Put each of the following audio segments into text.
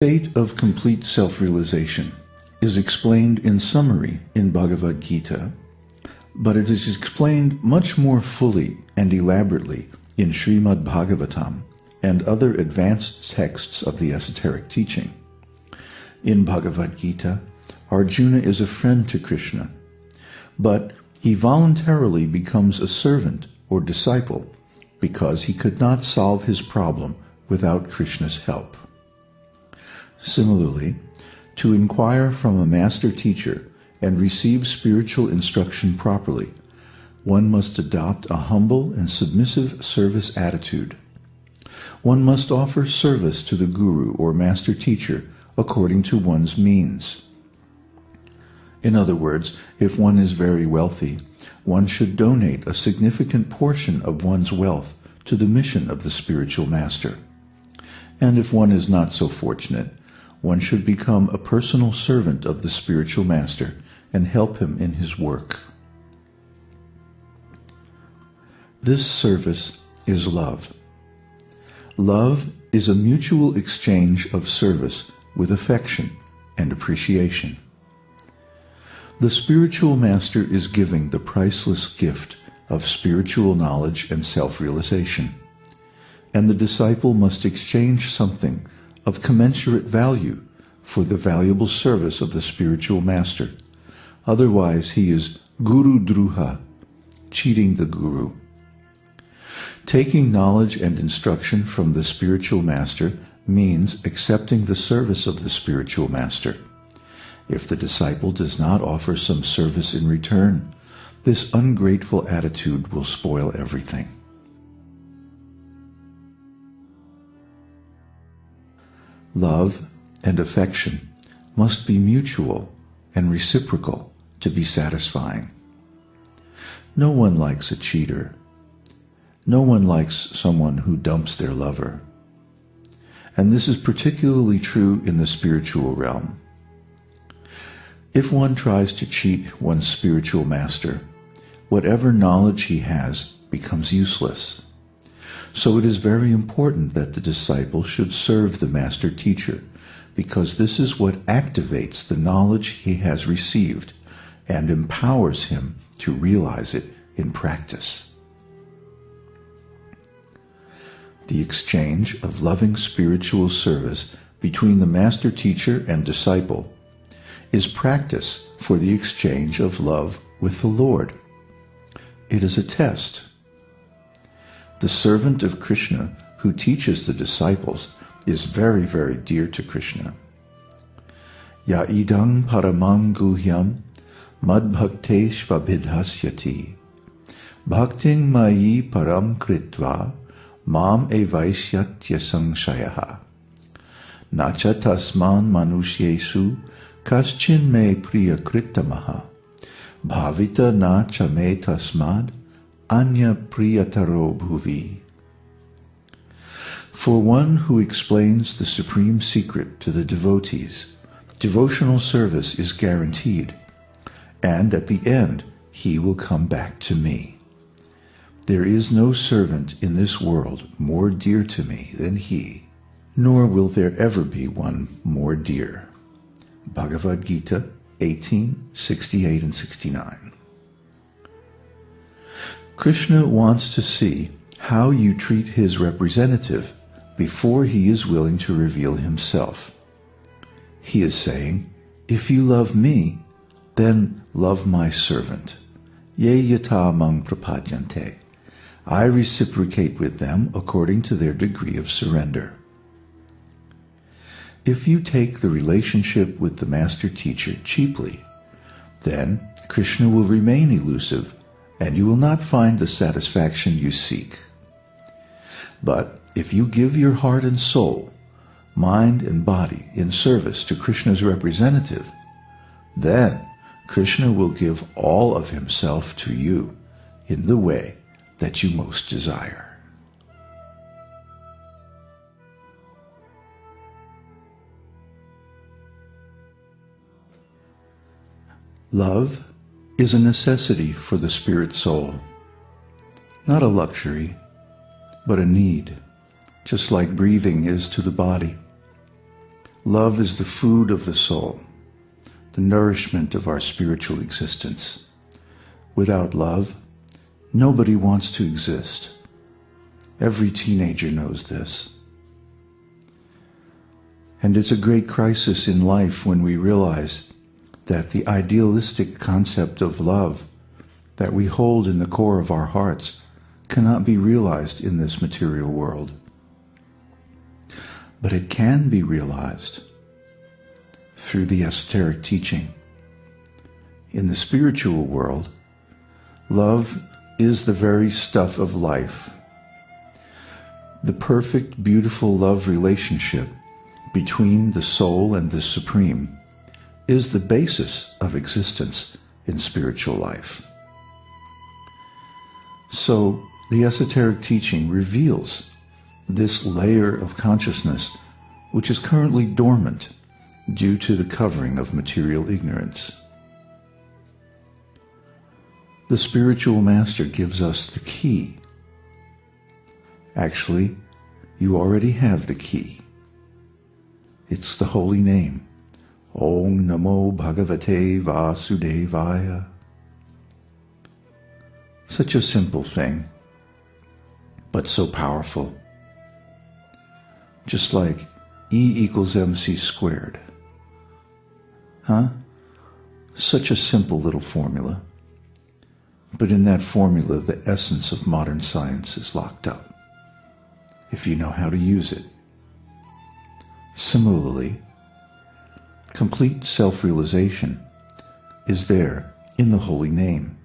State of complete self-realization is explained in summary in Bhagavad-gītā, but it is explained much more fully and elaborately in Śrīmad-Bhāgavatam and other advanced texts of the esoteric teaching. In Bhagavad-gītā, Arjuna is a friend to Krishna, but he voluntarily becomes a servant or disciple because he could not solve his problem without Krishna's help. Similarly, to inquire from a master teacher and receive spiritual instruction properly, one must adopt a humble and submissive service attitude. One must offer service to the guru or master teacher according to one's means. In other words, if one is very wealthy, one should donate a significant portion of one's wealth to the mission of the spiritual master. And if one is not so fortunate, one should become a personal servant of the spiritual master and help him in his work. This service is love. Love is a mutual exchange of service with affection and appreciation. The spiritual master is giving the priceless gift of spiritual knowledge and self-realization, and the disciple must exchange something of commensurate value for the valuable service of the spiritual master. Otherwise, he is guru druha, cheating the guru. Taking knowledge and instruction from the spiritual master means accepting the service of the spiritual master. If the disciple does not offer some service in return, this ungrateful attitude will spoil everything. Love and affection must be mutual and reciprocal to be satisfying. No one likes a cheater. No one likes someone who dumps their lover. And this is particularly true in the spiritual realm. If one tries to cheat one's spiritual master, whatever knowledge he has becomes useless. So it is very important that the disciple should serve the master teacher, because this is what activates the knowledge he has received and empowers him to realize it in practice. The exchange of loving spiritual service between the master teacher and disciple is practice for the exchange of love with the Lord. It is a test. The servant of Krishna who teaches the disciples is very, very dear to Krishna. Ya idang paramam guhyam madbhakte svabhidhasyati bhakting mayi param kritva mam evaishyatya sangshayaha nacha tasman manushyesu kaschin me priya kritamaha bhavita nacha me tasmad anya priyataro bhuvi. For one who explains the supreme secret to the devotees, devotional service is guaranteed, and at the end he will come back to me. There is no servant in this world more dear to me than he, nor will there ever be one more dear. Bhagavad-gītā 18, 68 and 69. Krishna wants to see how you treat his representative before he is willing to reveal himself. He is saying, if you love me, then love my servant. Ye yata mang prapadyante. I reciprocate with them according to their degree of surrender. If you take the relationship with the master teacher cheaply, then Krishna will remain elusive and you will not find the satisfaction you seek. But if you give your heart and soul, mind and body in service to Krishna's representative, then Krishna will give all of himself to you in the way that you most desire. Love is a necessity for the spirit soul, not a luxury, but a need, just like breathing is to the body. Love is the food of the soul, the nourishment of our spiritual existence. Without love, nobody wants to exist. Every teenager knows this. And it's a great crisis in life when we realize that the idealistic concept of love that we hold in the core of our hearts cannot be realized in this material world. But it can be realized through the esoteric teaching. In the spiritual world, love is the very stuff of life. The perfect, beautiful love relationship between the soul and the Supreme is the basis of existence in spiritual life. So, the esoteric teaching reveals this layer of consciousness which is currently dormant due to the covering of material ignorance. The spiritual master gives us the key. Actually, you already have the key. It's the holy name. Om Namo Bhagavate Vasudevaya. Such a simple thing, but so powerful. Just like E equals MC squared. Huh? Such a simple little formula. But in that formula, the essence of modern science is locked up, if you know how to use it. Similarly, complete self-realization is there in the holy name,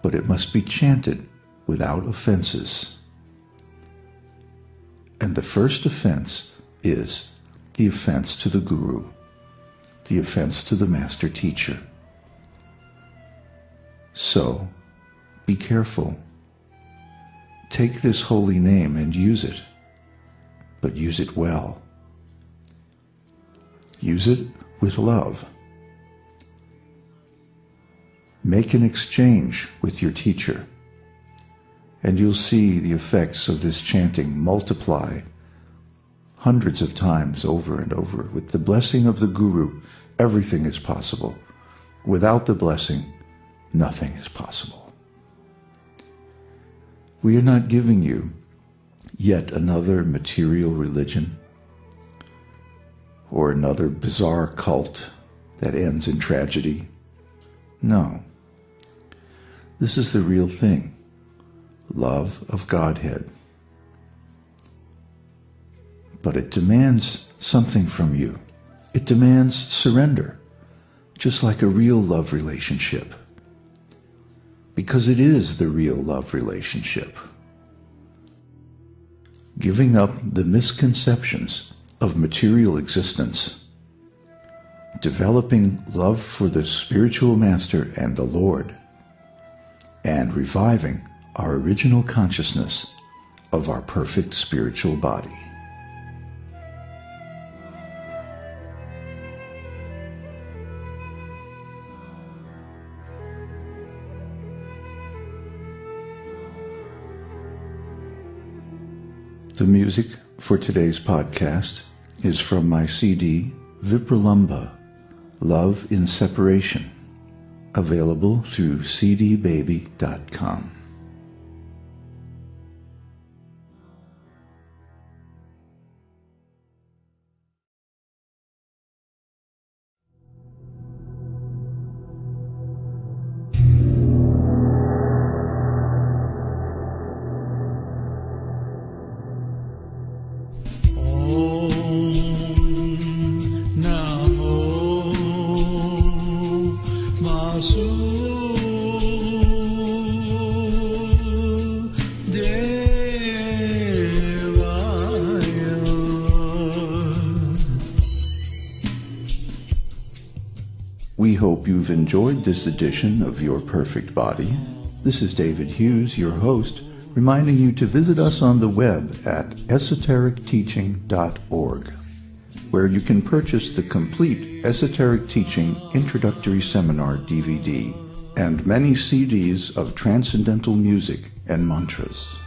but it must be chanted without offenses. And the first offense is the offense to the Guru, the offense to the Master Teacher. So, be careful. Take this holy name and use it, but use it well. Use it with love. Make an exchange with your teacher, and you'll see the effects of this chanting multiply hundreds of times over and over. With the blessing of the Guru, everything is possible. Without the blessing, nothing is possible. We are not giving you yet another material religion or another bizarre cult that ends in tragedy. No. This is the real thing. Love of Godhead. But it demands something from you. It demands surrender, just like a real love relationship. Because it is the real love relationship. Giving up the misconceptions of material existence, developing love for the spiritual master and the Lord, and reviving our original consciousness of our perfect spiritual body. The music for today's podcast is from my CD, Vipralambha, Love in Separation, available through cdbaby.com. We hope you've enjoyed this edition of Your Perfect Body. This is David Hughes, your host, reminding you to visit us on the web at esotericteaching.org, where you can purchase the complete Esoteric Teaching Introductory Seminar DVD and many CDs of transcendental music and mantras.